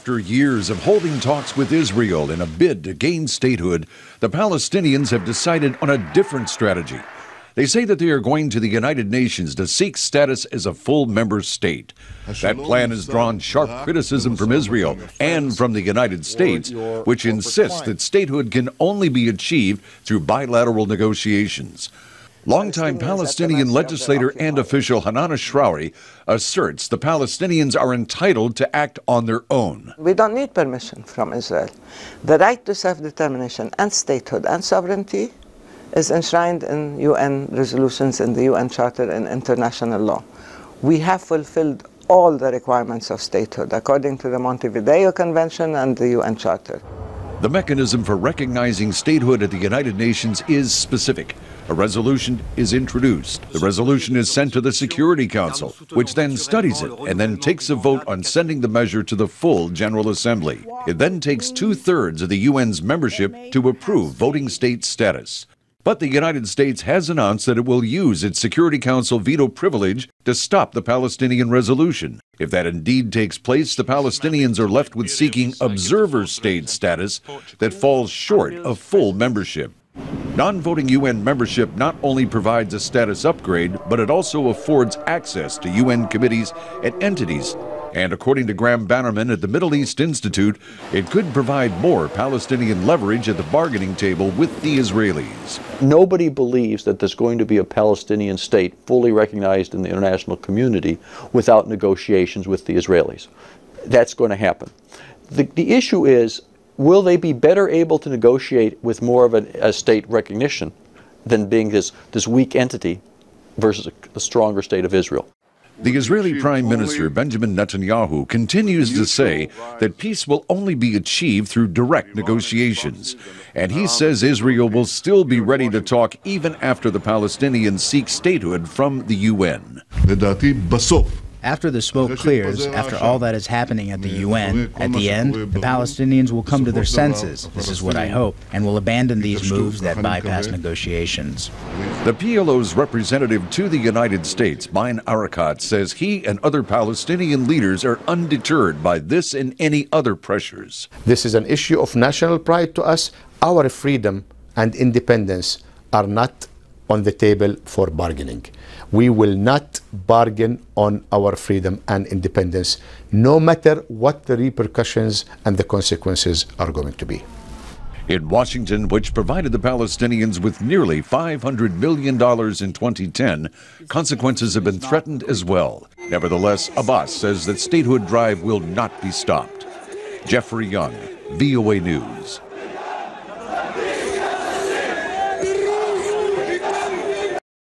After years of holding talks with Israel in a bid to gain statehood, the Palestinians have decided on a different strategy. They say that they are going to the United Nations to seek status as a full member state. That plan has drawn sharp criticism from Israel and from the United States, which insists that statehood can only be achieved through bilateral negotiations. Longtime Palestinian legislator and official Hanan Ashrawi asserts the Palestinians are entitled to act on their own. We don't need permission from Israel. The right to self-determination and statehood and sovereignty is enshrined in UN resolutions, in the UN Charter, and international law. We have fulfilled all the requirements of statehood according to the Montevideo Convention and the UN Charter. The mechanism for recognizing statehood at the United Nations is specific. A resolution is introduced. The resolution is sent to the Security Council, which then studies it and then takes a vote on sending the measure to the full General Assembly. It then takes 2/3 of the UN's membership to approve voting state status. But the United States has announced that it will use its Security Council veto privilege to stop the Palestinian resolution. If that indeed takes place, the Palestinians are left with seeking observer state status that falls short of full membership. Non-voting UN membership not only provides a status upgrade, but it also affords access to UN committees and entities. And according to Graham Bannerman at the Middle East Institute, it could provide more Palestinian leverage at the bargaining table with the Israelis. Nobody believes that there's going to be a Palestinian state fully recognized in the international community without negotiations with the Israelis. That's going to happen. The issue is, will they be better able to negotiate with more of a state recognition than being this weak entity versus a stronger state of Israel? The Israeli Prime Minister Benjamin Netanyahu continues to say that peace will only be achieved through direct negotiations. And he says Israel will still be ready to talk even after the Palestinians seek statehood from the UN. After the smoke clears, after all that is happening at the UN, at the end, the Palestinians will come to their senses, this is what I hope, and will abandon these moves that bypass negotiations. The PLO's representative to the United States, Mine Arakat, says he and other Palestinian leaders are undeterred by this and any other pressures. This is an issue of national pride to us. Our freedom and independence are not on the table for bargaining. We will not bargain on our freedom and independence, no matter what the repercussions and the consequences are going to be. In Washington, which provided the Palestinians with nearly $500 million in 2010, consequences have been threatened as well. Nevertheless, Abbas says that statehood drive will not be stopped. Jeffrey Young, VOA News.